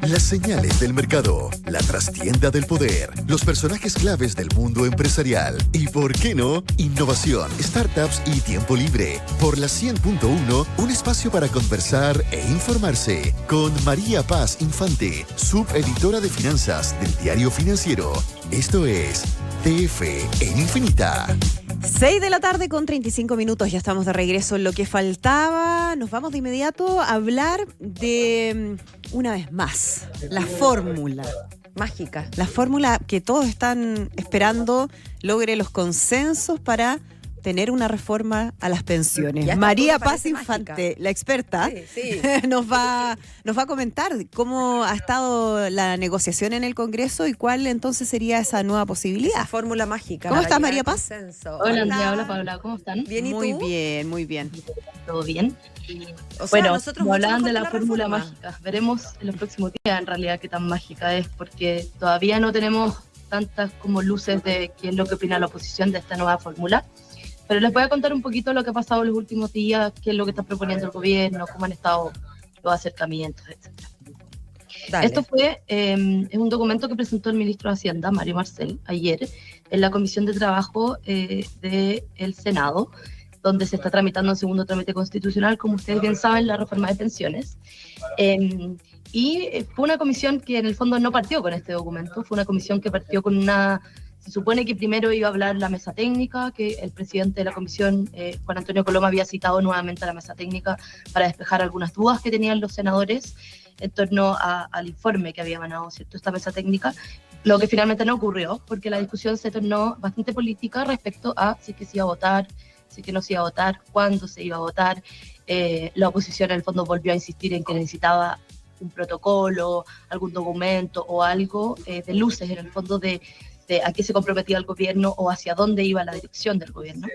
Las señales del mercado, la trastienda del poder, los personajes claves del mundo empresarial y, ¿por qué no?, innovación, startups y tiempo libre. Por la 100.1, un espacio para conversar e informarse con María Paz Infante, subeditora de finanzas del Diario Financiero. Esto es TF en Infinita. 6 de la tarde con 35 minutos, ya estamos de regreso en lo que faltaba. Nos vamos de inmediato a hablar de, una vez más, la fórmula mágica. La fórmula que todos están esperando logre los consensos para tener una reforma a las pensiones. María Paz Infante, mágica, la experta, sí. nos va a comentar cómo ha estado la negociación en el Congreso y cuál entonces sería esa nueva posibilidad. Esa fórmula mágica. ¿Cómo estás, María Paz? Hola, Andrea. Hola, Paula. ¿Cómo están? Bien, ¿y tú? Muy bien. ¿Todo bien? O sea, bueno, hablaban de la fórmula mágica. Veremos en los próximos días en realidad qué tan mágica es, porque todavía no tenemos tantas como luces de qué es lo que opina la oposición de esta nueva fórmula. Pero les voy a contar un poquito lo que ha pasado en los últimos días, qué es lo que está proponiendo el gobierno, cómo han estado los acercamientos, etc. Esto fue es un documento que presentó el ministro de Hacienda, Mario Marcel, ayer en la Comisión de Trabajo del Senado, donde se está tramitando un segundo trámite constitucional, como ustedes bien saben, la reforma de pensiones. Y fue una comisión que en el fondo no partió con este documento, fue una comisión que partió con una... Se supone que primero iba a hablar la mesa técnica, que el presidente de la comisión, Juan Antonio Coloma, había citado nuevamente a la mesa técnica para despejar algunas dudas que tenían los senadores en torno al informe que había emanado, ¿cierto?, esta mesa técnica, lo que finalmente no ocurrió, porque la discusión se tornó bastante política respecto a si es que se iba a votar, si es que no se iba a votar, cuándo se iba a votar. La oposición en el fondo volvió a insistir en que necesitaba un protocolo, algún documento o algo de luces en el fondo de a qué se comprometía el gobierno o hacia dónde iba la dirección del gobierno.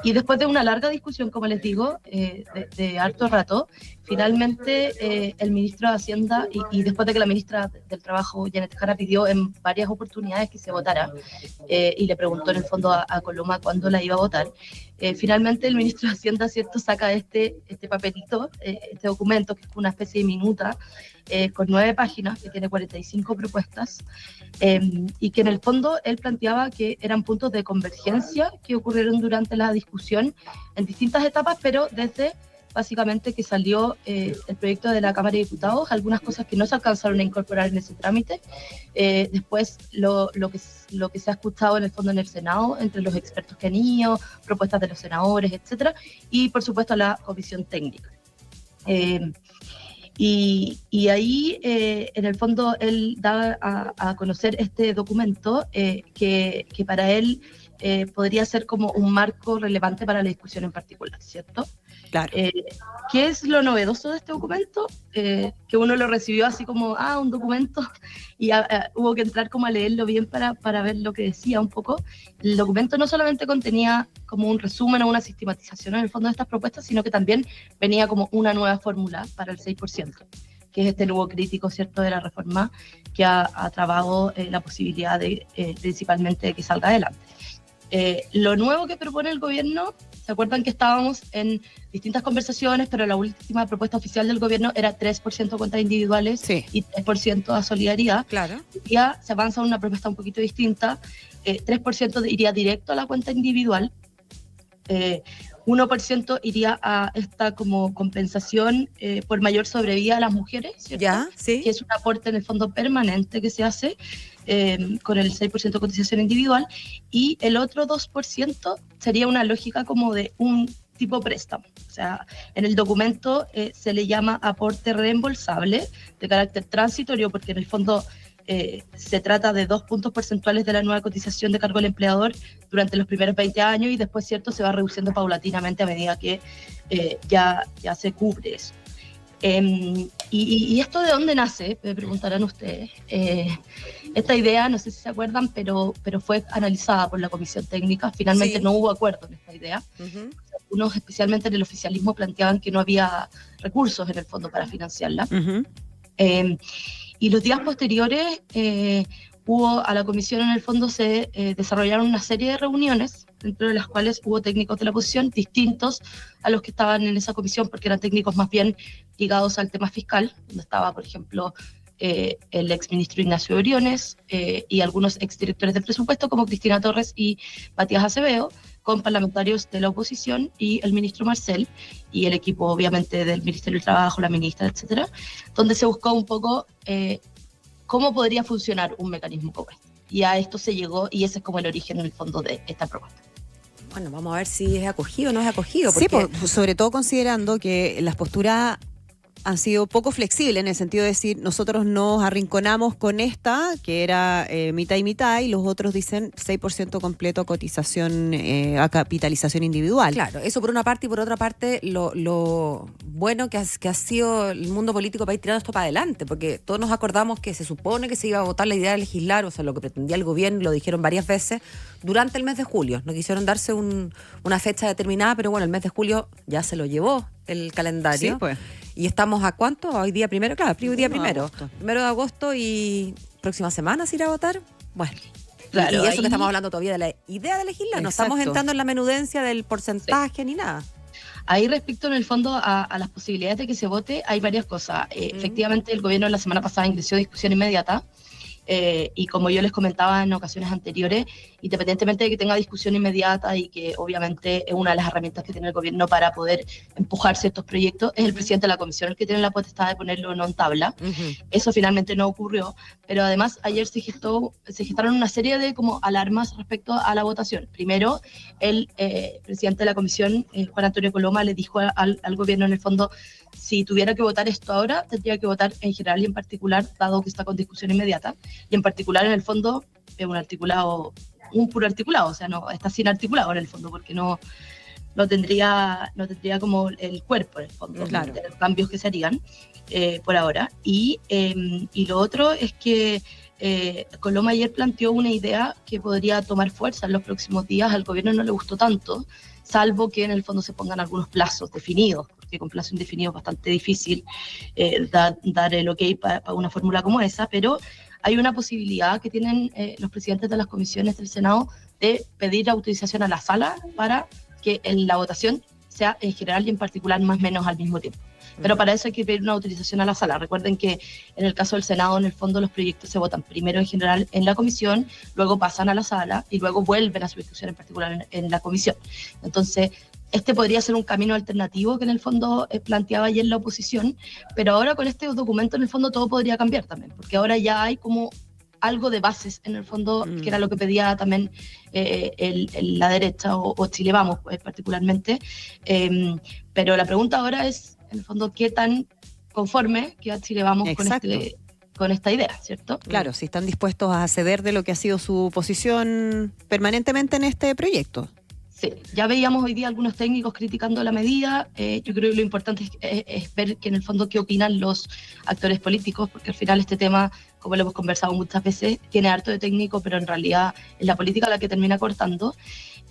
Y después de una larga discusión, como les digo, de harto rato, finalmente el ministro de Hacienda, y después de que la ministra del Trabajo, Janet Jara, pidió en varias oportunidades que se votara, y le preguntó en el fondo a Coloma cuándo la iba a votar, finalmente el ministro de Hacienda, ¿cierto?, saca este papelito, este documento, que es una especie de minuta, con 9 páginas, que tiene 45 propuestas, y que en el fondo él planteaba que eran puntos de convergencia que ocurrieron durante la discusión en distintas etapas, pero desde básicamente que salió el proyecto de la Cámara de Diputados, algunas cosas que no se alcanzaron a incorporar en ese trámite, después lo que se ha escuchado en el fondo en el Senado, entre los expertos que han ido, propuestas de los senadores, etcétera, y por supuesto la comisión técnica. Y ahí, en el fondo, él da a conocer este documento que para él podría ser como un marco relevante para la discusión en particular, ¿cierto? Claro. ¿Qué es lo novedoso de este documento? Que uno lo recibió así como, un documento, y hubo que entrar como a leerlo bien para ver lo que decía un poco. El documento no solamente contenía como un resumen o una sistematización en el fondo de estas propuestas, sino que también venía como una nueva fórmula para el 6%, que es este nuevo crítico, ¿cierto?, de la reforma que ha trabado la posibilidad de, principalmente, de que salga adelante. Lo nuevo que propone el gobierno, ¿se acuerdan que estábamos en distintas conversaciones, pero la última propuesta oficial del gobierno era 3% cuentas individuales, sí, y 3% a solidaridad? Claro. Ya se avanza a una propuesta un poquito distinta. 3% iría directo a la cuenta individual, 1% iría a esta como compensación por mayor sobrevida a las mujeres, ¿cierto? Ya, sí. Que es un aporte en el fondo permanente que se hace con el 6% de cotización individual, y el otro 2% sería una lógica como de un tipo préstamo. O sea, en el documento se le llama aporte reembolsable de carácter transitorio, porque en el fondo se trata de 2 puntos porcentuales de la nueva cotización de cargo del empleador durante los primeros 20 años, y después, ¿cierto?, se va reduciendo paulatinamente a medida que ya se cubre eso. ¿Y esto de dónde nace?, me preguntarán ustedes. Esta idea, no sé si se acuerdan, pero fue analizada por la Comisión Técnica. Finalmente sí, no hubo acuerdo en esta idea. Uh-huh. Algunos, especialmente en el oficialismo, planteaban que no había recursos en el fondo para financiarla. Uh-huh. Y los días posteriores a la comisión, en el fondo, se desarrollaron una serie de reuniones, dentro de las cuales hubo técnicos de la oposición distintos a los que estaban en esa comisión, porque eran técnicos más bien ligados al tema fiscal, donde estaba, por ejemplo, el exministro Ignacio Briones y algunos exdirectores de presupuesto como Cristina Torres y Matías Acevedo, con parlamentarios de la oposición y el ministro Marcel y el equipo obviamente del Ministerio del Trabajo, la ministra, etcétera, donde se buscó un poco cómo podría funcionar un mecanismo como este. Y a esto se llegó y ese es como el origen en el fondo de esta propuesta. Bueno, vamos a ver si es acogido o no es acogido. Sí, Porque... sobre todo considerando que las posturas han sido poco flexibles en el sentido de decir, nosotros nos arrinconamos con esta, que era mitad y mitad, y los otros dicen 6% completo cotización a capitalización individual. Claro, eso por una parte, y por otra parte lo bueno que ha sido el mundo político para ir tirando esto para adelante, porque todos nos acordamos que se supone que se iba a votar la idea de legislar, o sea, lo que pretendía el gobierno, lo dijeron varias veces, durante el mes de julio. No quisieron darse una fecha determinada, pero bueno, el mes de julio ya se lo llevó el calendario. Sí, pues. ¿Y estamos a cuánto? ¿Hoy día primero? Claro, hoy día primero. Agosto. 1 de agosto y próxima semana se irá a votar. Bueno. Claro, y eso ahí... que estamos hablando todavía de la idea de legislar. No estamos entrando en la menudencia del porcentaje ni nada. Ahí respecto en el fondo a las posibilidades de que se vote, hay varias cosas. Efectivamente, el gobierno la semana pasada ingresó a discusión inmediata. Y como yo les comentaba en ocasiones anteriores, independientemente de que tenga discusión inmediata y que obviamente es una de las herramientas que tiene el gobierno para poder empujar ciertos proyectos, es el presidente de la comisión el que tiene la potestad de ponerlo no en tabla. Eso finalmente no ocurrió, pero además ayer se gestaron una serie de como alarmas respecto a la votación. Primero, el presidente de la comisión, Juan Antonio Coloma, le dijo al gobierno en el fondo, si tuviera que votar esto ahora, tendría que votar en general y en particular, dado que está con discusión inmediata, y en particular en el fondo es un puro articulado, o sea, no está sin articulado en el fondo, porque no tendría como el cuerpo en el fondo, Claro. de los cambios que se harían por ahora. Y lo otro es que Coloma ayer planteó una idea que podría tomar fuerza en los próximos días. Al gobierno no le gustó tanto, salvo que en el fondo se pongan algunos plazos definidos, porque con plazo indefinido es bastante difícil dar el ok para una fórmula como esa, pero hay una posibilidad que tienen los presidentes de las comisiones del Senado de pedir autorización a la sala para que la votación sea en general y en particular más o menos al mismo tiempo. Pero para eso hay que pedir una autorización a la sala. Recuerden que en el caso del Senado, en el fondo, los proyectos se votan primero en general en la comisión, luego pasan a la sala y luego vuelven a su discusión en particular en la comisión. Entonces, este podría ser un camino alternativo que en el fondo planteaba ayer la oposición, pero ahora con este documento en el fondo todo podría cambiar también, porque ahora ya hay como algo de bases en el fondo, que era lo que pedía también la derecha o Chile Vamos particularmente, pero la pregunta ahora es, en el fondo, ¿qué tan conforme queda Chile Vamos con esta idea, ¿cierto? Claro, si están dispuestos a ceder de lo que ha sido su posición permanentemente en este proyecto. Sí, ya veíamos hoy día algunos técnicos criticando la medida. Yo creo que lo importante es ver que en el fondo qué opinan los actores políticos, porque al final este tema, como lo hemos conversado muchas veces, tiene harto de técnico, pero en realidad es la política la que termina cortando.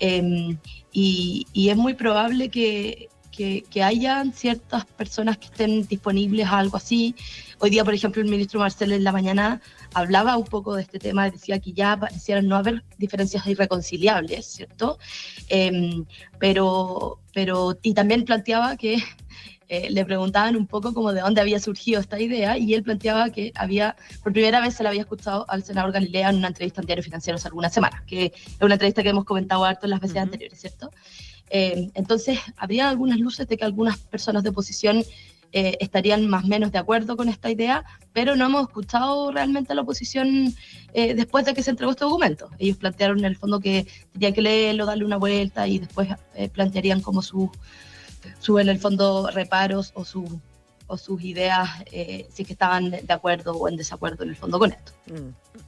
Y es muy probable que hayan ciertas personas que estén disponibles a algo así. Hoy día, por ejemplo, el ministro Marcel en la mañana hablaba un poco de este tema, decía que ya parecieran no haber diferencias irreconciliables, ¿cierto? Y también planteaba que le preguntaban un poco como de dónde había surgido esta idea, y él planteaba que por primera vez se la había escuchado al senador Galilea en una entrevista en Diario Financiero hace algunas semanas, que es una entrevista que hemos comentado harto en las veces anteriores, ¿cierto? Entonces, habría algunas luces de que algunas personas de oposición estarían más o menos de acuerdo con esta idea, pero no hemos escuchado realmente a la oposición después de que se entregó este documento. Ellos plantearon en el fondo que tenían que leerlo, darle una vuelta y después plantearían como en el fondo reparos o sus ideas, si es que estaban de acuerdo o en desacuerdo en el fondo con esto.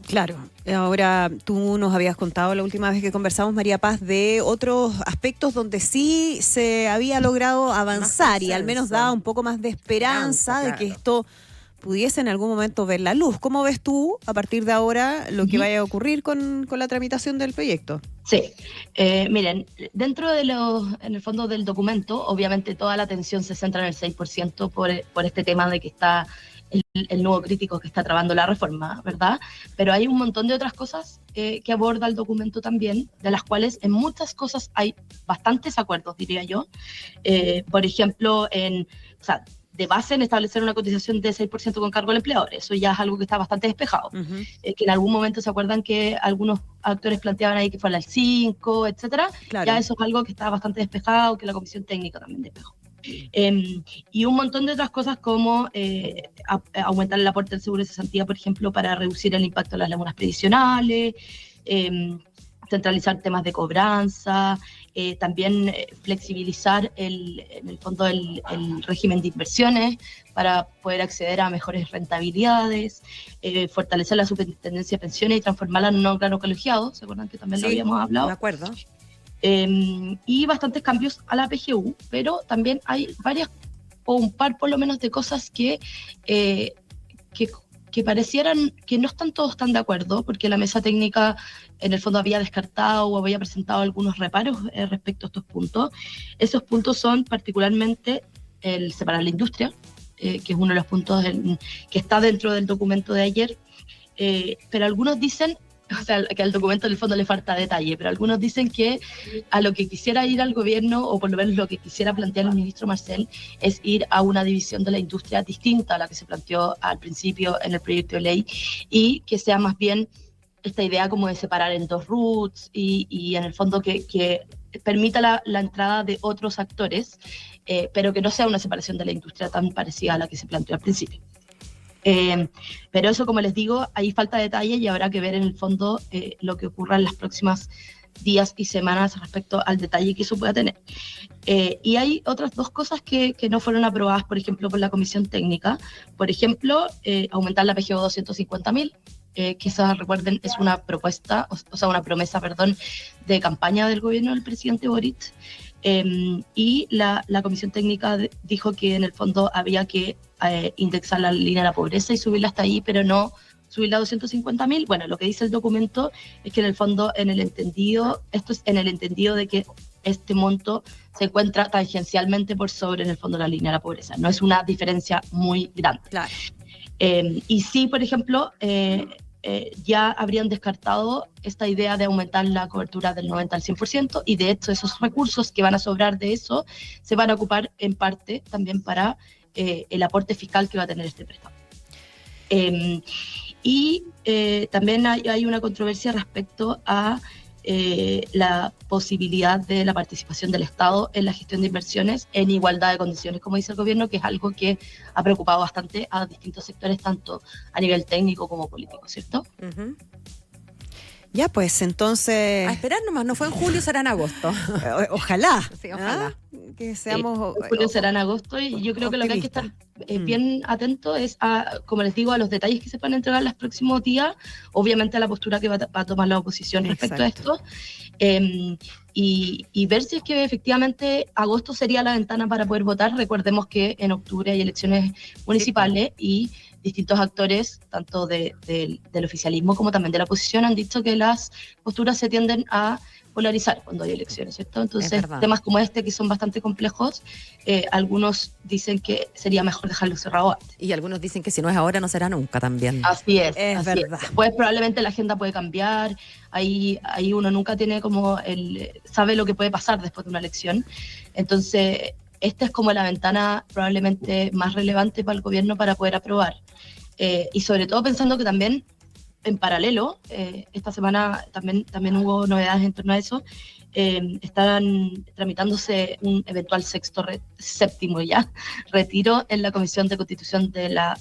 Claro, ahora tú nos habías contado la última vez que conversamos, María Paz, de otros aspectos donde sí se había logrado avanzar y al menos daba un poco más de esperanza de que esto pudiese en algún momento ver la luz. ¿Cómo ves tú, a partir de ahora, lo que vaya a ocurrir con la tramitación del proyecto? Sí, miren, dentro en el fondo del documento, obviamente toda la atención se centra en el 6% por este tema de que está el nuevo crítico que está trabando la reforma, ¿verdad? Pero hay un montón de otras cosas que aborda el documento también, de las cuales en muchas cosas hay bastantes acuerdos, diría yo. Por ejemplo, de base en establecer una cotización de 6% con cargo al empleador. Eso ya es algo que está bastante despejado. Que en algún momento se acuerdan que algunos actores planteaban ahí que fuera el 5, etcétera. Claro. Ya eso es algo que está bastante despejado, que la Comisión Técnica también despejó. Y un montón de otras cosas como aumentar el aporte del seguro de cesantía, por ejemplo, para reducir el impacto de las lagunas previsionales, centralizar temas de cobranza, también flexibilizar en el fondo el régimen de inversiones para poder acceder a mejores rentabilidades, fortalecer la superintendencia de pensiones y transformarla en un órgano colegiado, ¿se acuerdan que también lo habíamos hablado? Me acuerdo. Y bastantes cambios a la PGU, pero también hay varias, o un par por lo menos, de cosas que parecieran que no están todos tan de acuerdo, porque la mesa técnica en el fondo había descartado o había presentado algunos reparos respecto a estos puntos. Esos puntos son particularmente el separar la industria, que es uno de los puntos que está dentro del documento de ayer, pero algunos dicen, o sea, que al documento del fondo le falta detalle, pero algunos dicen que a lo que quisiera ir al gobierno, o por lo menos lo que quisiera plantear el ministro Marcel, es ir a una división de la industria distinta a la que se planteó al principio en el proyecto de ley, y que sea más bien esta idea como de separar en dos roots y en el fondo que permita la entrada de otros actores, pero que no sea una separación de la industria tan parecida a la que se planteó al principio. Pero eso, como les digo, ahí falta detalle y habrá que ver en el fondo lo que ocurra en las próximas días y semanas respecto al detalle que eso pueda tener. Y hay otras dos cosas que no fueron aprobadas, por ejemplo, por la Comisión Técnica. Por ejemplo, aumentar la PGU 250.000, que esa, recuerden, es una propuesta, o sea, una promesa, perdón, de campaña del gobierno del presidente Boric. Y la Comisión Técnica dijo que en el fondo había que indexar la línea de la pobreza y subirla hasta ahí, pero no subirla a 250.000. Bueno, lo que dice el documento es que en el fondo, esto es en el entendido de que este monto se encuentra tangencialmente por sobre, en el fondo, la línea de la pobreza. No es una diferencia muy grande. Claro. Y sí, por ejemplo, ya habrían descartado esta idea de aumentar la cobertura del 90 al 100%, y de hecho esos recursos que van a sobrar de eso se van a ocupar en parte también para el aporte fiscal que va a tener este préstamo. Y también hay una controversia respecto a la posibilidad de la participación del Estado en la gestión de inversiones en igualdad de condiciones, como dice el gobierno, que es algo que ha preocupado bastante a distintos sectores, tanto a nivel técnico como político, ¿cierto? Ya, pues entonces... A esperar nomás, no fue en julio, será en agosto. Ojalá. Sí, ojalá. Que seamos... En julio será en agosto, y yo creo que lo que hay que estar bien atento es, como les digo, a los detalles que se van a entregar los próximos días, obviamente a la postura que va a tomar la oposición respecto a esto, y ver si es que efectivamente agosto sería la ventana para poder votar. Recordemos que en octubre hay elecciones municipales, y distintos actores, tanto del oficialismo como también de la oposición, han dicho que las posturas se tienden a polarizar cuando hay elecciones, ¿cierto? Entonces, temas como este, que son bastante complejos, algunos dicen que sería mejor dejarlo cerrado antes. Y algunos dicen que si no es ahora, no será nunca también. Así es, es verdad. Después probablemente la agenda puede cambiar, ahí uno nunca tiene como sabe lo que puede pasar después de una elección. Entonces, esta es como la ventana probablemente más relevante para el gobierno para poder aprobar. Y sobre todo pensando que también, en paralelo, esta semana también hubo novedades en torno a eso. Están tramitándose un eventual séptimo retiro en la Comisión de Constitución de la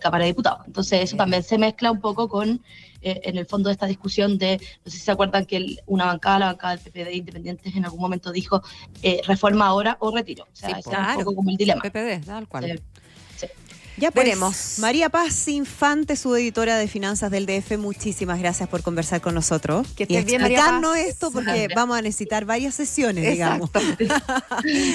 Cámara de Diputados. Entonces eso también se mezcla un poco con, en el fondo de esta discusión de, no sé si se acuerdan que la bancada del PPD Independientes en algún momento dijo reforma ahora o retiro. O sea, sí, es un poco como el dilema. PPD, tal cual. Ya pues, veremos. María Paz Infante, subeditora de Finanzas del DF, muchísimas gracias por conversar con nosotros. Que estés bien, María explicarnos Paz. esto, porque vamos a necesitar varias sesiones, digamos.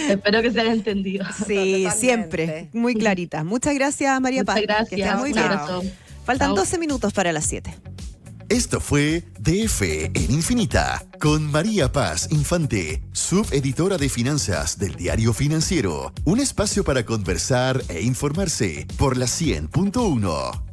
Espero que se haya entendido. Sí, Totalmente. siempre, muy clarita. Muchas gracias, María Paz. Muchas gracias. Que estés muy Un bien. abrazo. Faltan Chao. 12 minutos para las 7. Esto fue DF en Infinita con María Paz Infante, subeditora de finanzas del Diario Financiero. Un espacio para conversar e informarse por la 100.1.